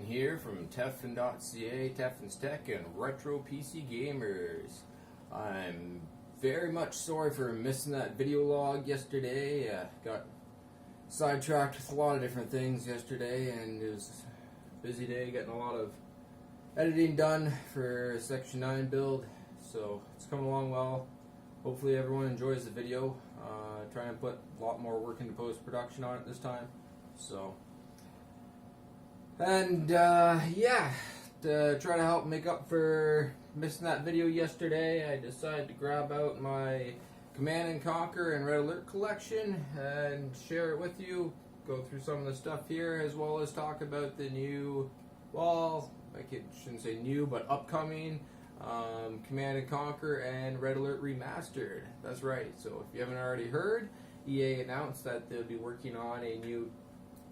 Tefen here from Tefen.ca, Tefen's Tech and Retro PC Gamers. I'm very much sorry for missing that video log yesterday. Got sidetracked with a lot of different things yesterday, and it was a busy day getting a lot of editing done for Section 9 build, so it's coming along well. Hopefully everyone enjoys the video. Trying to put a lot more work into post-production on it this time. So, and yeah, to try to help make up for missing that video yesterday, I decided to grab out my Command & Conquer and Red Alert collection and share it with you. Go through some of the stuff here, as well as talk about the new, well, I shouldn't say new, but upcoming Command & Conquer and Red Alert Remastered. That's right. So if you haven't already heard, EA announced that they'll be working on a new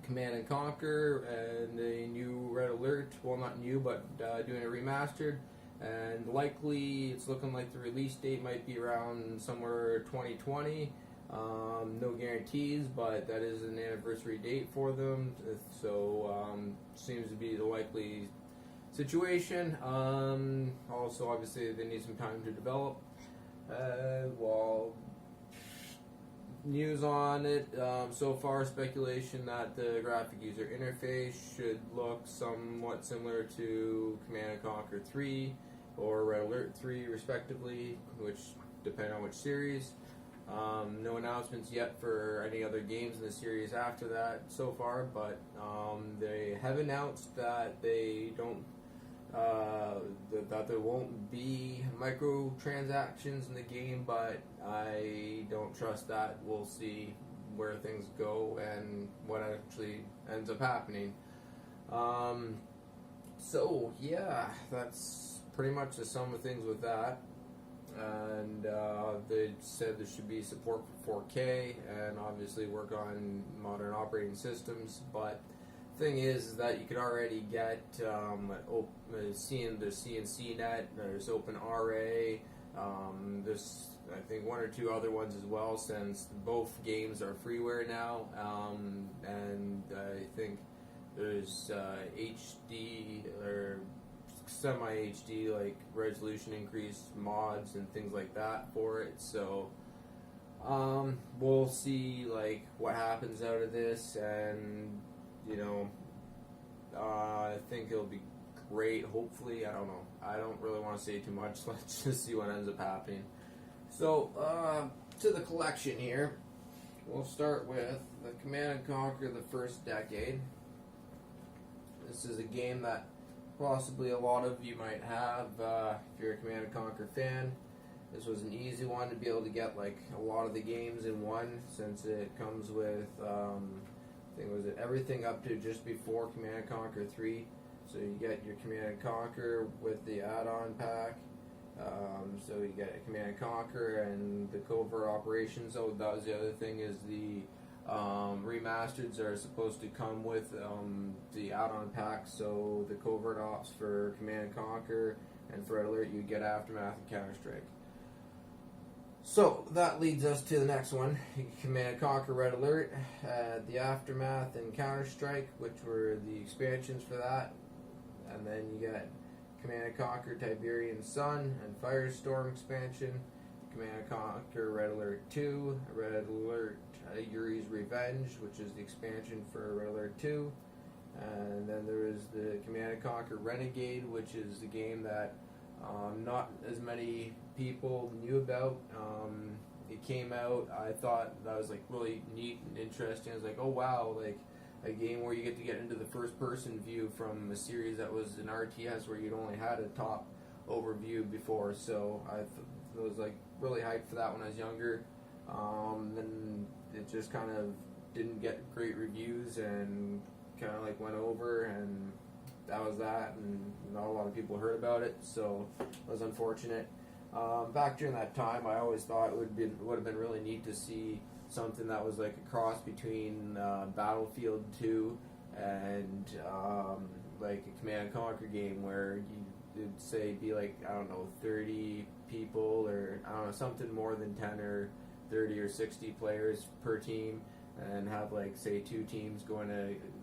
Command & Conquer and a new Red Alert. Well, not new, but doing a remastered. And likely, it's looking like the release date might be around somewhere 2020. No guarantees, but that is an anniversary date for them. So seems to be the likely situation. Also, obviously, they need some time to develop. Well, news on it so far, speculation that the graphic user interface should look somewhat similar to Command & Conquer 3 or Red Alert 3 respectively, which depend on which series. No announcements yet for any other games in the series after that so far, but they have announced that they don't that there won't be microtransactions in the game, but I don't trust that. We'll see where things go and what actually ends up happening. So yeah, that's pretty much the sum of things with that. And they said there should be support for 4K and obviously work on modern operating systems, but thing is that you could already get seeing the CNC net, there's OpenRA, there's I think one or two other ones as well, since both games are freeware now, and I think there's HD or semi-HD like resolution increase mods and things like that for it. So we'll see like what happens out of this, and you know, I think it'll be great, hopefully. I don't know. I don't really want to say too much. Let's just see what ends up happening. So, to the collection here. We'll start with the Command & Conquer the First Decade. This is a game that possibly a lot of you might have if you're a Command & Conquer fan. This was an easy one to be able to get like a lot of the games in one, since it comes with I think was it everything up to just before Command & Conquer 3. So you get your Command & Conquer with the add-on pack. So you get Command & Conquer and the covert operations. So that was the other thing, is the remasters are supposed to come with the add-on pack. So the covert ops for Command & Conquer, and for Red Alert you get Aftermath and Counter-Strike. So that leads us to the next one, Command & Conquer Red Alert, the Aftermath and Counter-Strike, which were the expansions for that. And then you get Command & Conquer Tiberian Sun and Firestorm expansion, Command & Conquer Red Alert 2, Red Alert Yuri's Revenge, which is the expansion for Red Alert 2. And then there is the Command & Conquer Renegade, which is the game that not as many people knew about. It came out, I thought that was like really neat and interesting. I was like, oh wow, like a game where you get to get into the first person view from a series that was an RTS where you'd only had a top overview before. So I was like really hyped for that when I was younger. Then it just kind of didn't get great reviews and kind of like went over, and that was that, and not a lot of people heard about it, so it was unfortunate. Back during that time, I always thought it would have been really neat to see something that was like a cross between Battlefield 2 and like a Command & Conquer game, where you'd say be like, I don't know, 30 people, or I don't know, something more than 10 or 30 or 60 players per team, and have like say two teams going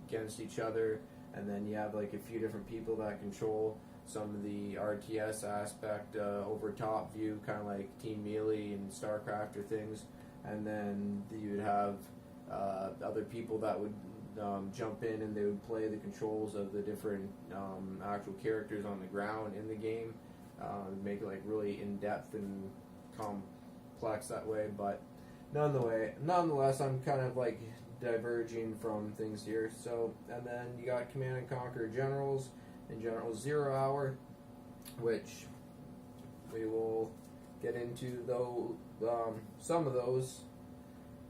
against each other, and then you have like a few different people that control some of the RTS aspect, over top view, kind of like Team Melee and StarCraft or things, and then you would have other people that would jump in and they would play the controls of the different actual characters on the ground in the game, make it like really in depth and complex that way. But nonetheless, I'm kind of like diverging from things here. So, and then you got Command and Conquer Generals and General 0 Hour, which we will get into though some of those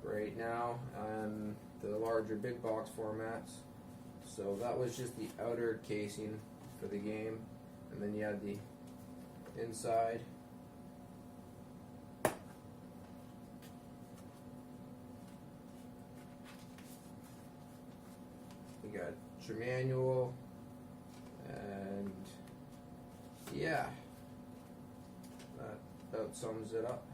right now and the larger big box formats. So that was just the outer casing for the game, and then you had the inside. You got your manual, and yeah, that about sums it up.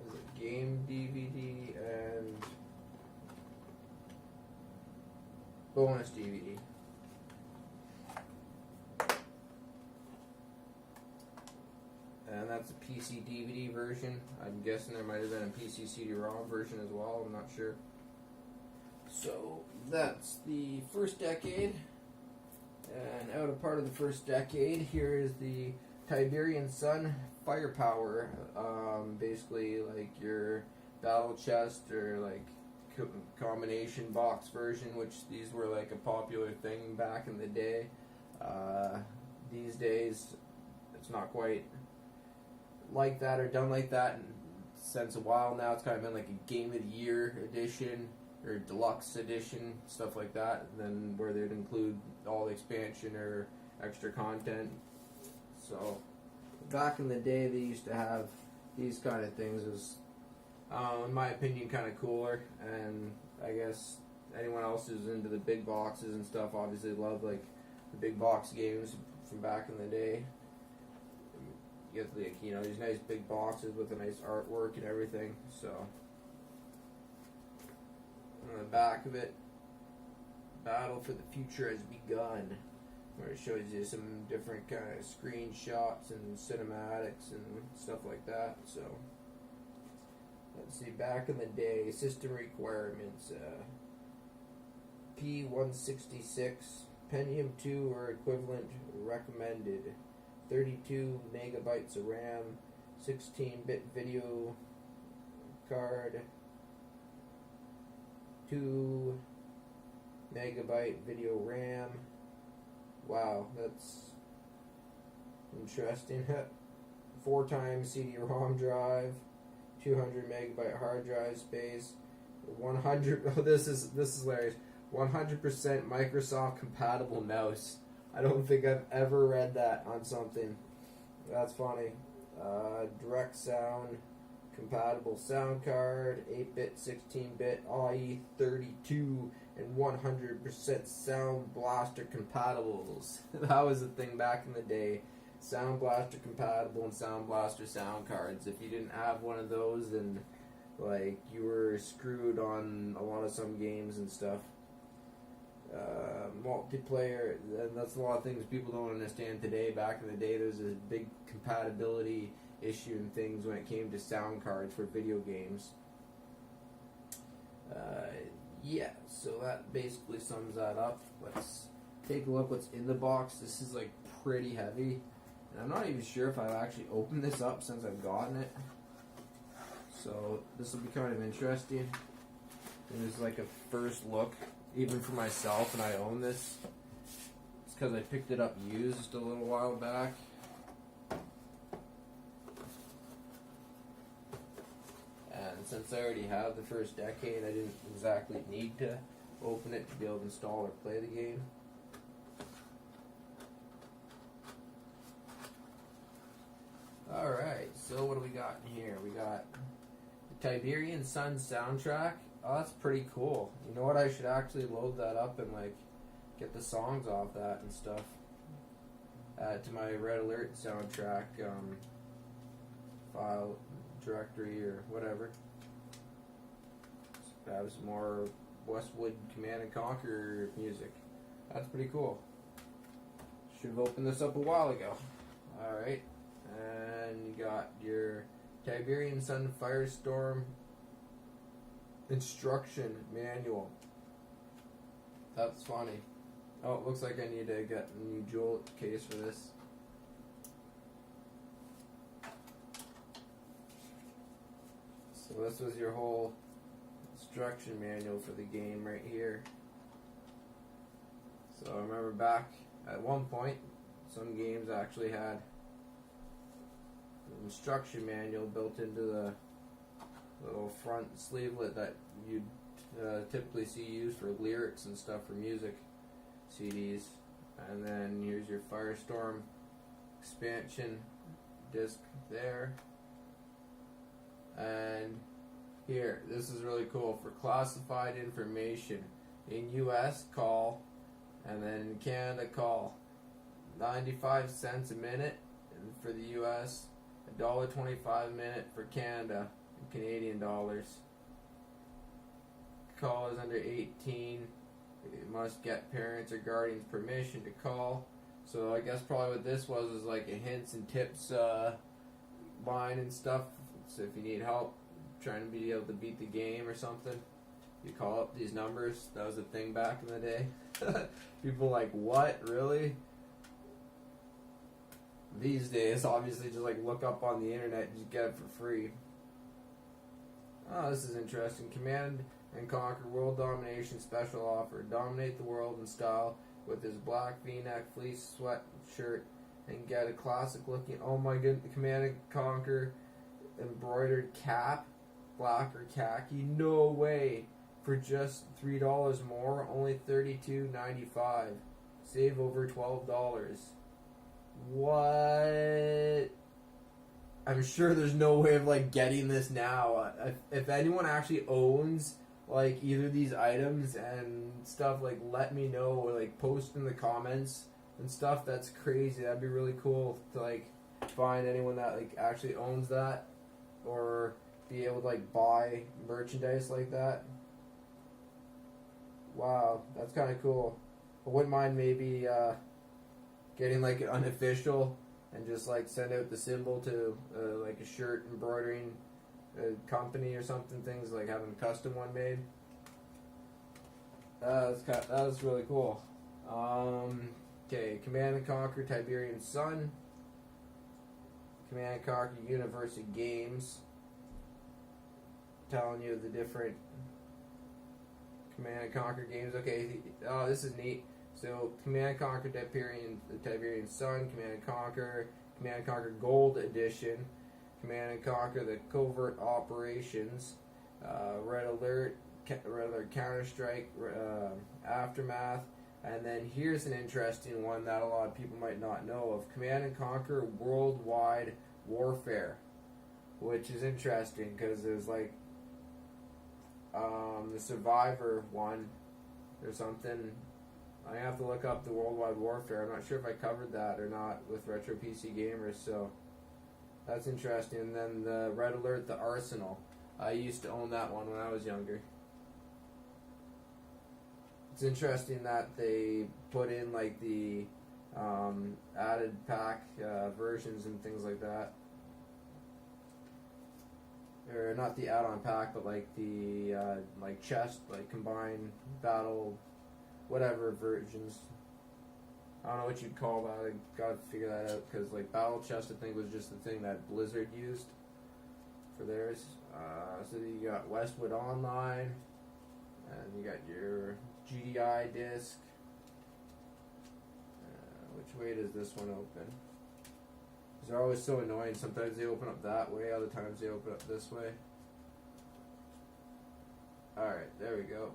There's a game DVD and bonus DVD. And that's a PC DVD version. I'm guessing there might have been a PC CD-ROM version as well, I'm not sure. So that's the first decade. And out of part of the first decade, here is the Tiberian Sun Firepower. Basically like your battle chest or like combination box version, which these were like a popular thing back in the day. These days it's not quite like that or done like that since a while now. It's kind of been like a Game of the Year edition or deluxe edition, stuff like that, and then where they'd include all the expansion or extra content. So back in the day they used to have these kind of things. It was in my opinion kind of cooler, and I guess anyone else who's into the big boxes and stuff obviously love like the big box games from back in the day. You get like, you know, these nice big boxes with a nice artwork and everything. So on the back of it, Battle for the Future has begun, where it shows you some different kind of screenshots and cinematics and stuff like that. So let's see, back in the day, system requirements, P166, Pentium 2 or equivalent recommended, 32 megabytes of RAM, 16-bit video card, 2 megabyte video RAM. Wow, that's interesting. 4 times CD-ROM drive, 200 megabyte hard drive space, 100. Oh, this is hilarious. 100% Microsoft compatible mouse. I don't think I've ever read that on something. That's funny. Direct sound compatible sound card, 8-bit, 16-bit, IE32, and 100% Sound Blaster compatibles. That was the thing back in the day. Sound Blaster compatible and Sound Blaster sound cards. If you didn't have one of those, then like you were screwed on a lot of some games and stuff. Multiplayer, and that's a lot of things people don't understand today. Back in the day, there's a big compatibility issue and things when it came to sound cards for video games. Yeah, so that basically sums that up. Let's take a look what's in the box. This is like pretty heavy, and I'm not even sure if I've actually opened this up since I've gotten it. So this will be kind of interesting. There's like a first look, even for myself, and I own this. It's because I picked it up used a little while back. And since I already have the first decade, I didn't exactly need to open it to be able to install or play the game. Alright, so what do we got in here? We got the Tiberian Sun Soundtrack. Oh, that's pretty cool. You know what? I should actually load that up and like get the songs off that and stuff. Add to my Red Alert soundtrack file directory or whatever. Have some more Westwood Command and Conquer music. That's pretty cool. Should have opened this up a while ago. Alright. And you got your Tiberian Sun Firestorm instruction manual. That's funny. Oh, it looks like I need to get a new jewel case for this. So this was your whole instruction manual for the game right here. So I remember back at one point, some games actually had an instruction manual built into the little front sleevelet that you'd typically see used for lyrics and stuff for music CDs. And then here's your Firestorm expansion disc there. And here, this is really cool. For classified information, in US, call, and then in Canada, call. 95 cents a minute for the US, $1.25 a minute for Canada in Canadian dollars. Call is under 18. You must get parents or guardians' permission to call. So I guess probably what this was like a hints and tips line and stuff. So if you need help trying to be able to beat the game or something, you call up these numbers. That was a thing back in the day. People like, what? Really? These days, obviously, just like look up on the internet and just get it for free. Oh, this is interesting. Command and Conquer World Domination Special Offer. Dominate the world in style with his black V-neck fleece sweatshirt and get a classic looking, oh my goodness, Command and Conquer embroidered cap, black or khaki. No way. For just $3 more, only $32.95. Save over $12. What? I'm sure there's no way of like getting this now. If anyone actually owns like either these items and stuff, like let me know or like post in the comments and stuff. That's crazy. That'd be really cool to like find anyone that like actually owns that or be able to like buy merchandise like that. Wow, that's kind of cool. I wouldn't mind maybe getting like an unofficial and just like send out the symbol to like a shirt embroidering company or something. Things like having a custom one made. That was really cool. Okay, Command and Conquer Tiberian Sun. Command and Conquer Universe of Games. Telling you the different Command and Conquer games. Okay, oh, this is neat. So, Command and Conquer Tiberian Sun, Command and Conquer Gold Edition, Command and Conquer the Covert Operations, Red Alert, Counter-Strike, Aftermath, and then here's an interesting one that a lot of people might not know of, Command and Conquer Worldwide Warfare, which is interesting because there's like the Survivor one or something. I have to look up the Worldwide Warfare. I'm not sure if I covered that or not with Retro PC Gamers, so that's interesting. And then the Red Alert, the Arsenal. I used to own that one when I was younger. It's interesting that they put in like the added pack versions and things like that. Or not the add-on pack, but like the like chest, like combined battle, whatever versions. I don't know what you'd call that. I gotta figure that out because like battle chest, I think was just the thing that Blizzard used for theirs. So you got Westwood Online, and you got your GDI disc. Which way does this one open? They're always so annoying. Sometimes they open up that way, other times they open up this way. Alright, there we go.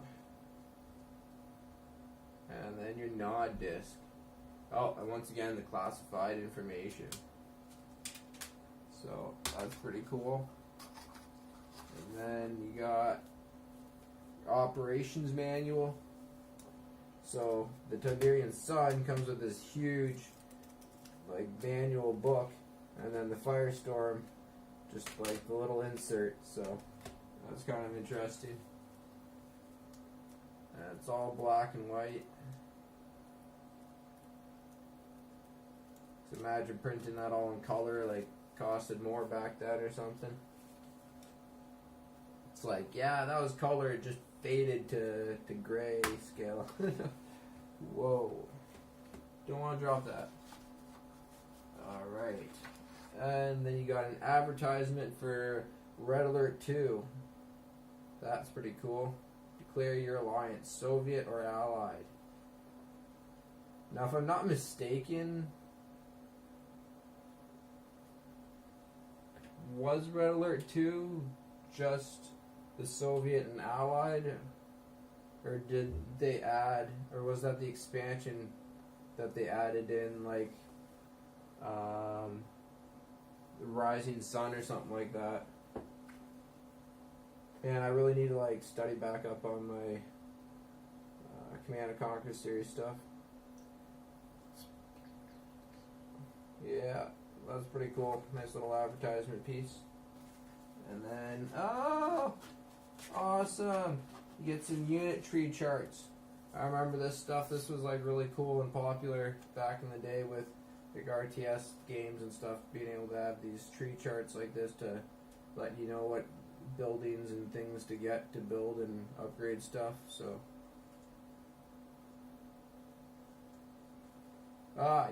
And then your nod disc. Oh, and once again, the classified information. So, that's pretty cool. And then you got your operations manual. So, the Tiberian Sun comes with this huge like manual book, and then the Firestorm, just like the little insert, so that's kind of interesting. It's all black and white. So imagine printing that all in color, like costed more back then or something. It's like, yeah, that was color, it just faded to gray scale. Whoa. Don't want to drop that. Alright. And then you got an advertisement for Red Alert 2. That's pretty cool. Declare your alliance, Soviet or Allied. Now, if I'm not mistaken, was Red Alert 2 just the Soviet and Allied? Or did they add, or was that the expansion that they added in, like, the Rising Sun or something like that? And I really need to, like, study back up on my Command & Conquer series stuff. Yeah, that's pretty cool. Nice little advertisement piece. And then, oh, awesome! You get some unit tree charts. I remember this stuff. This was like really cool and popular back in the day with like RTS games and stuff. Being able to have these tree charts like this to let you know what buildings and things to get to build and upgrade stuff. So,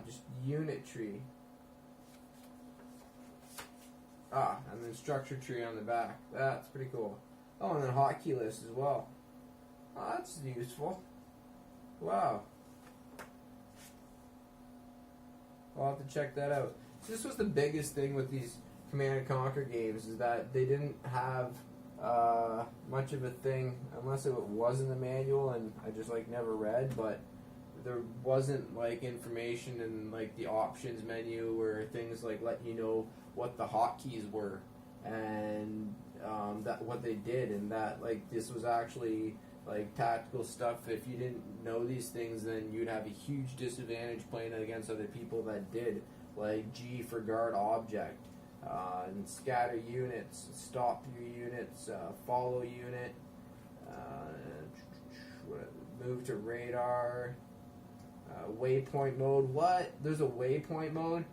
just unit tree. And then structure tree on the back. That's pretty cool. Oh, and then hotkey list as well. Oh, that's useful. Wow. I'll have to check that out. So this was the biggest thing with these Command & Conquer games, is that they didn't have much of a thing, unless it was in the manual and I just like never read, but there wasn't like information in like the options menu or things like let you know what the hotkeys were and that what they did, and that like this was actually like tactical stuff. If you didn't know these things, then you'd have a huge disadvantage playing against other people that did. Like G for guard object, and scatter units, stop your units, follow unit, move to radar, waypoint mode. What? There's a waypoint mode?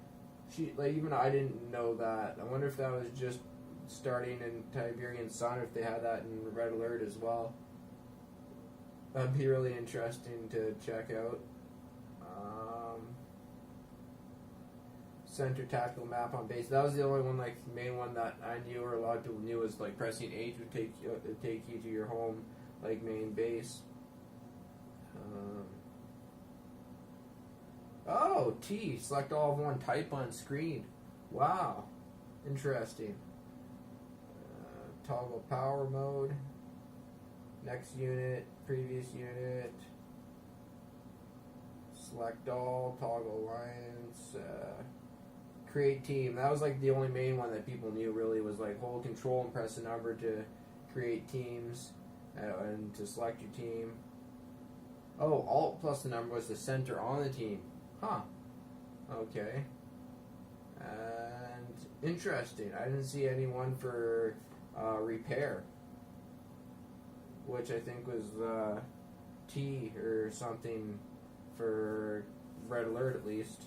Like even I didn't know that. I wonder if that was just starting in Tiberian Sun, or if they had that in Red Alert as well. That'd be really interesting to check out. Center tactical map on base. That was the only one, like main one that I knew, or a lot of people knew, was like pressing H would take you to your home, like main base. Oh, T, select all of one type on screen. Wow, interesting. Toggle power mode. Next unit, previous unit. Select all, toggle alliance. Create team. That was like the only main one that people knew really, was like hold control and press a number to create teams and to select your team. Oh, Alt plus the number was the center on the team. Huh. Okay. And interesting. I didn't see anyone for repair, which I think was T or something for Red Alert at least.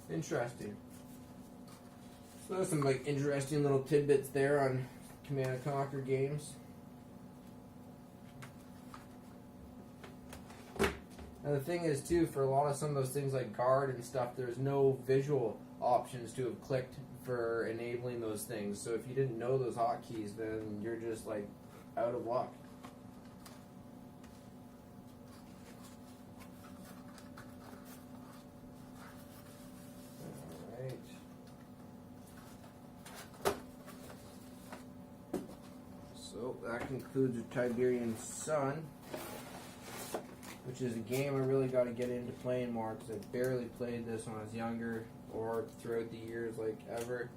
Interesting. So there's some like interesting little tidbits there on Command & Conquer games. And the thing is too, for a lot of some of those things like guard and stuff, there's no visual options to have clicked for enabling those things. So if you didn't know those hotkeys, then you're just like out of luck. So that concludes the Tiberian Sun, which is a game I really got to get into playing more, because I barely played this when I was younger or throughout the years, like ever.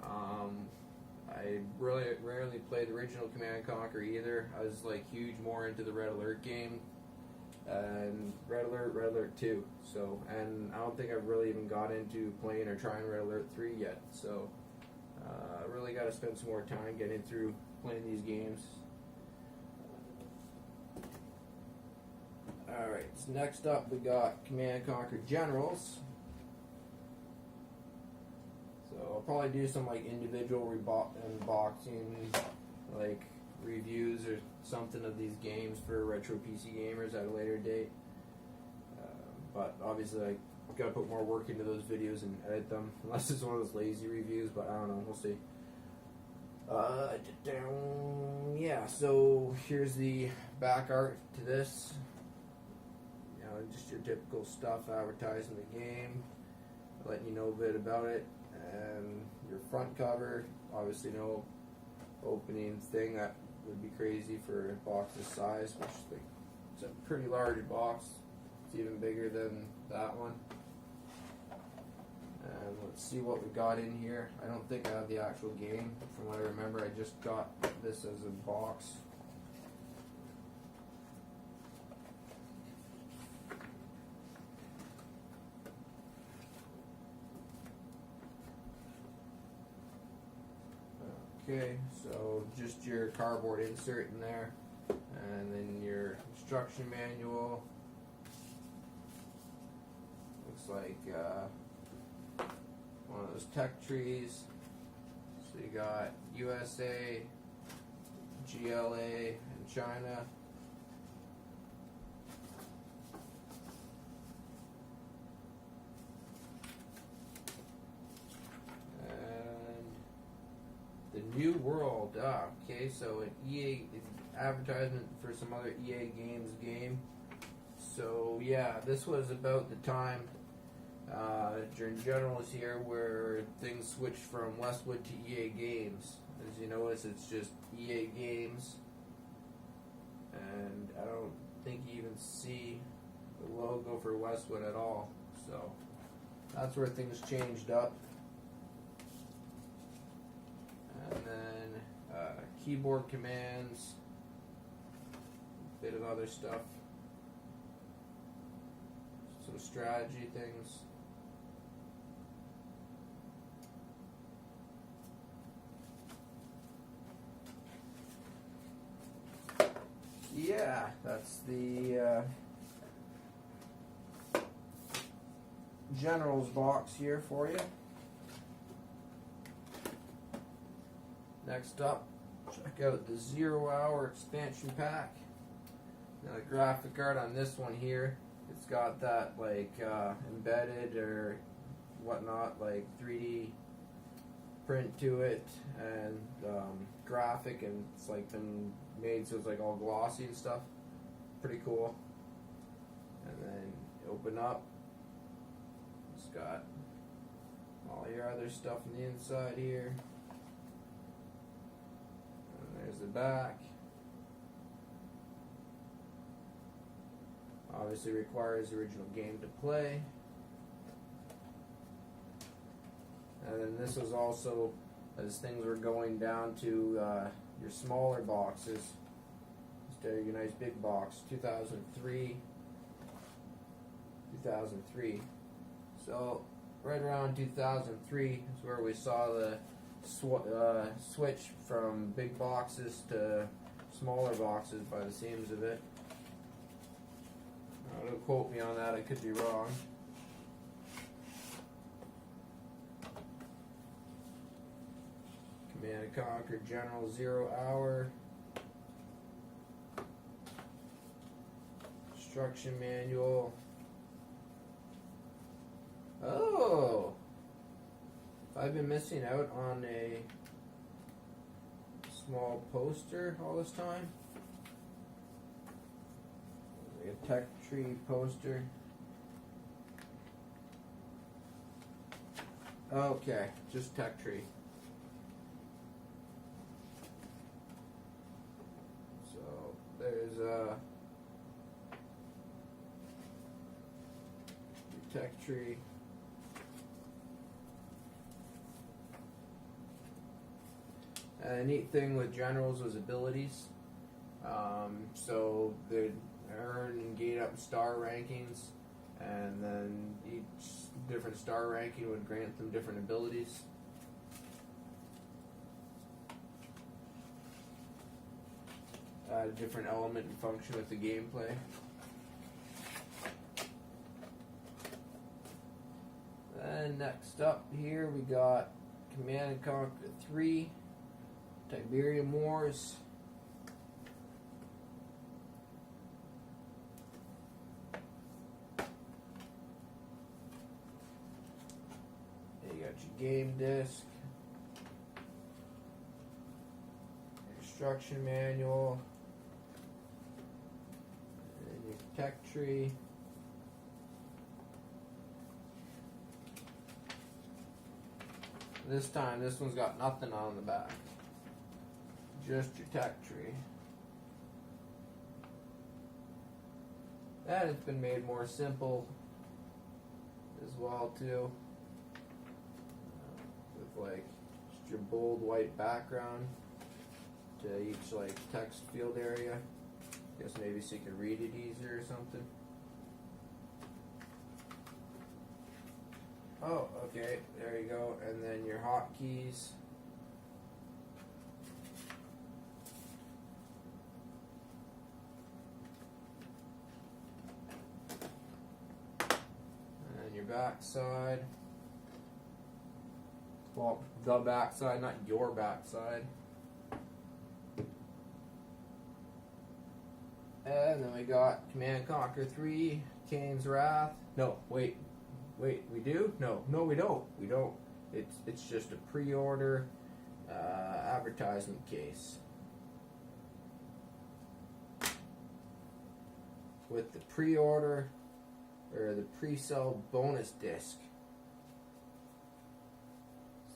I really rarely played the original Command & Conquer either. I was like huge more into the Red Alert game and Red Alert 2. So, and I don't think I've really even got into playing or trying Red Alert 3 yet. So Really got to spend some more time getting through playing these games. Alright, so next up we got Command & Conquer Generals. So I'll probably do some like individual unboxing, like reviews or something of these games for retro PC gamers at a later date. But obviously I gotta put more work into those videos and edit them, unless it's one of those lazy reviews, but I don't know, we'll see. Yeah, so here's the back art to this. You know, just your typical stuff advertising the game, letting you know a bit about it, and your front cover, obviously no opening thing. That would be crazy for a box this size, which is like, it's a pretty large box. It's even bigger than that one. And let's see what we got in here. I don't think I have the actual game. From what I remember, I just got this as a box. Okay, so just your cardboard insert in there, and then your instruction manual. Looks like one of those tech trees. So you got USA, GLA, and China. The New World. Okay, so an EA advertisement for some other EA Games game. So yeah, this was about the time during Generals here where things switched from Westwood to EA Games. As you notice, it's just EA Games, and I don't think you even see the logo for Westwood at all. So that's where things changed up. And then keyboard commands, a bit of other stuff, some strategy things. Yeah, that's the Generals box here for you. Next up, check out the 0 Hour expansion pack. Now the graphic art on this one here, it's got that like embedded or whatnot, like 3D print to it, and graphic, and it's like been made so it's like all glossy and stuff. Pretty cool. And then open up, it's got all your other stuff on the inside here. There's the back. Obviously requires the original game to play. And then this was also, as things were going down to your smaller boxes, instead of your nice big box, 2003. So right around 2003 is where we saw the switch from big boxes to smaller boxes by the seams of it. Don't quote me on that, I could be wrong. Command & Conquer General 0 Hour. Instruction manual. Oh! I've been missing out on a small poster all this time. A tech tree poster. Okay, just tech tree. So there's a tech tree. A neat thing with Generals was abilities. So they'd earn and gain up star rankings, and then each different star ranking would grant them different abilities. add a different element and function with the gameplay. And next up here we got Command and Conquer 3, Tiberian Wars. You got your game disc, instruction manual, and your tech tree. This time, this one's got nothing on the back. Just your tech tree. And it's been made more simple as well too. With like just your bold white background to each like text field area. Guess maybe so you can read it easier or something. Oh, okay, there you go. And then your hotkeys. And your backside. Well, the backside, not your backside. And then we got Command Conquer 3, Kane's Wrath. No, wait, we do? No, we don't. We don't. It's just a pre-order advertisement case with the pre-order or the pre-sale bonus disc.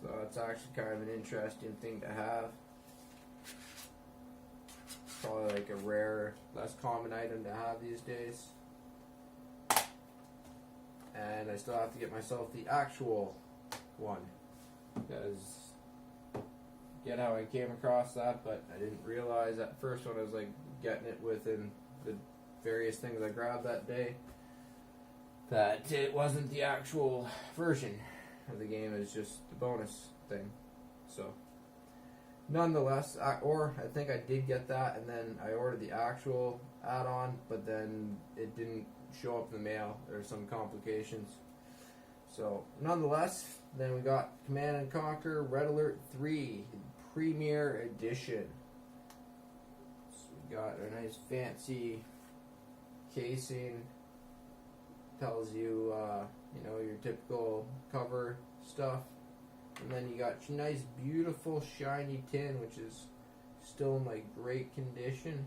So it's actually kind of an interesting thing to have. Probably like a rare, less common item to have these days. And I still have to get myself the actual one, because get how I came across that, but I didn't realize at first when I was like getting it within the various things I grabbed that day that it wasn't the actual version of the game. It's just the bonus thing. So nonetheless, I think I did get that, and then I ordered the actual add-on, but then it didn't show up in the mail. There were some complications. So nonetheless, then we got Command and Conquer Red Alert 3 Premier Edition. So we got a nice fancy casing. Tells you, your typical cover stuff. And then you got your nice, beautiful, shiny tin, which is still in like great condition.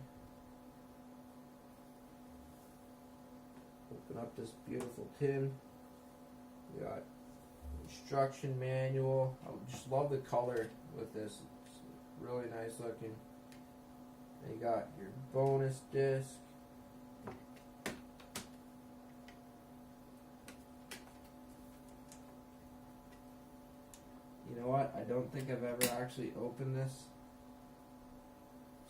Open up this beautiful tin. We got instruction manual. I just love the color with this. It's really nice looking. And you got your bonus disc. You know what? I don't think I've ever actually opened this.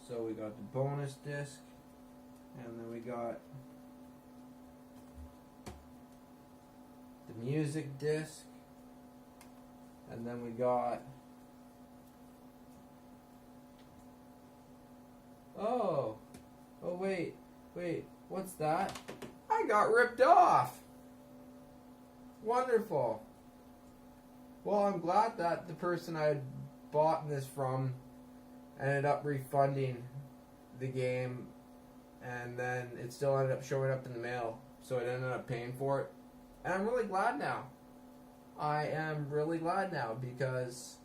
So we got the bonus disc, and then we got the music disc, and then we got wait, what's that? I got ripped off. Wonderful. Well, I'm glad that the person I had bought this from ended up refunding the game, and then it still ended up showing up in the mail, so I ended up paying for it. And I'm really glad now. I am really glad now, because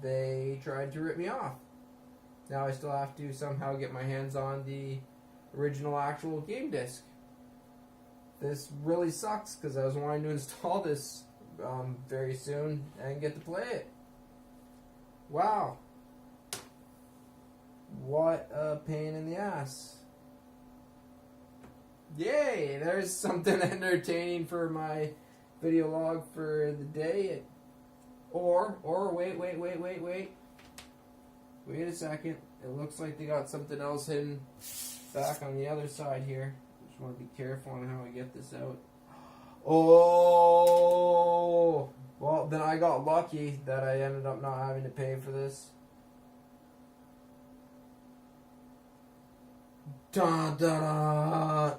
they tried to rip me off. Now I still have to somehow get my hands on the original actual game disc. This really sucks, because I was wanting to install this very soon and get to play it. Wow. What a pain in the ass. Yay, there's something entertaining for my video log for the day. Or wait a second. It looks like they got something else hidden back on the other side here. Just want to be careful on how I get this out. Oh, well, then I got lucky that I ended up not having to pay for this. Dun, dun, dun.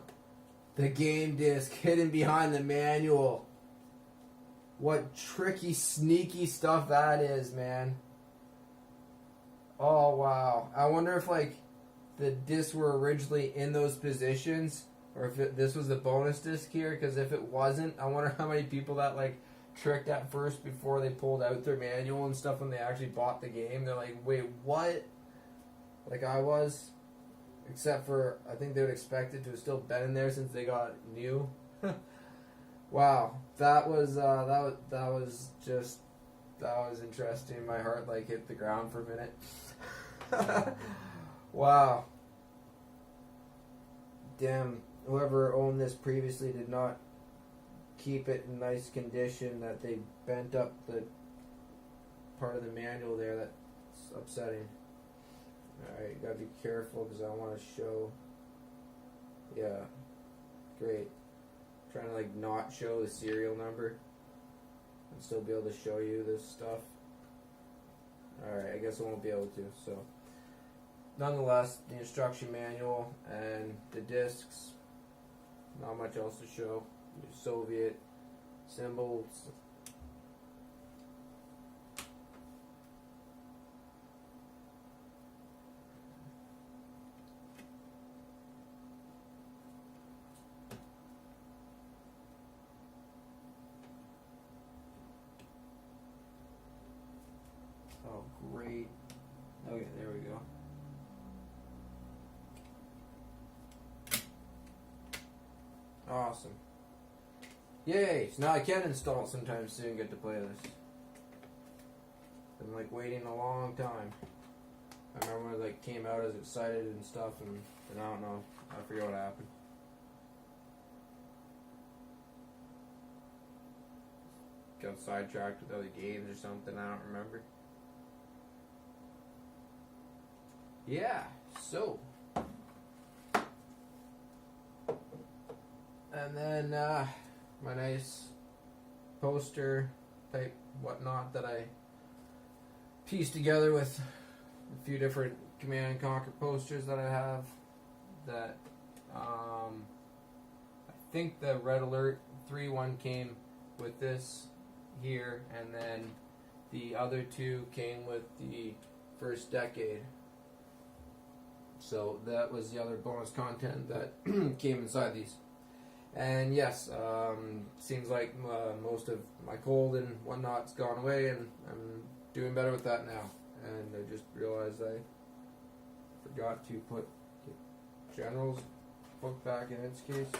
The game disc hidden behind the manual. What tricky, sneaky stuff that is, man. Oh, wow. I wonder if, like, the discs were originally in those positions, or if this was the bonus disc here, because if it wasn't, I wonder how many people that, like, tricked at first before they pulled out their manual and stuff when they actually bought the game. They're like, wait, what? Like I was. Except for, I think they would expect it to have still been in there since they got new. Wow, that was interesting. My heart like hit the ground for a minute. Wow. Damn, whoever owned this previously did not keep it in nice condition. That they bent up the part of the manual there. That's upsetting. Alright, gotta be careful because I want to show. Yeah, great. Trying to like not show the serial number and still be able to show you this stuff. Alright, I guess I won't be able to. So, nonetheless, the instruction manual and the discs. Not much else to show. Your Soviet symbols. Oh, great. Okay, there we go. Awesome. Yay! So now I can install it sometime soon and get to play this. Been like waiting a long time. I remember when it like came out, I was excited and stuff, and I don't know. I forget what happened. Got sidetracked with other games or something, I don't remember. Yeah, so. And then my nice poster type whatnot that I pieced together with a few different Command & Conquer posters that I have. That I think the Red Alert 3 one came with this here, and then the other two came with the first decade. So that was the other bonus content that came inside these. And yes, seems like most of my cold and whatnot's gone away, and I'm doing better with that now. And I just realized I forgot to put the General's book back in its case.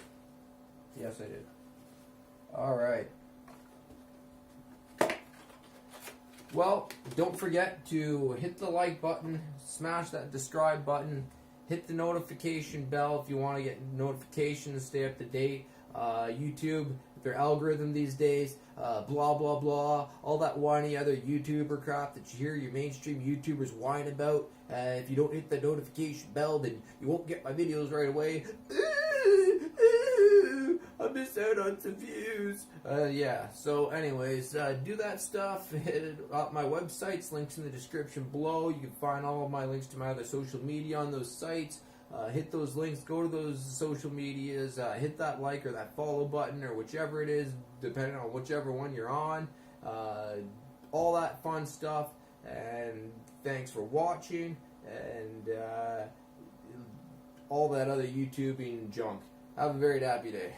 Yes, I did. Alright. Well, don't forget to hit the like button, smash that subscribe button, hit the notification bell if you want to get notifications, stay up to date. YouTube, their algorithm these days, blah blah blah, all that whiny other YouTuber crap that you hear your mainstream YouTubers whine about. If you don't hit the notification bell, then you won't get my videos right away. I miss out on some views. Yeah, so anyways, do that stuff. Hit up my websites, links in the description below. You can find all of my links to my other social media on those sites. Hit those links, go to those social medias, hit that like or that follow button or whichever it is, depending on whichever one you're on. All that fun stuff. And thanks for watching, and all that other YouTubing junk. Have a very happy day.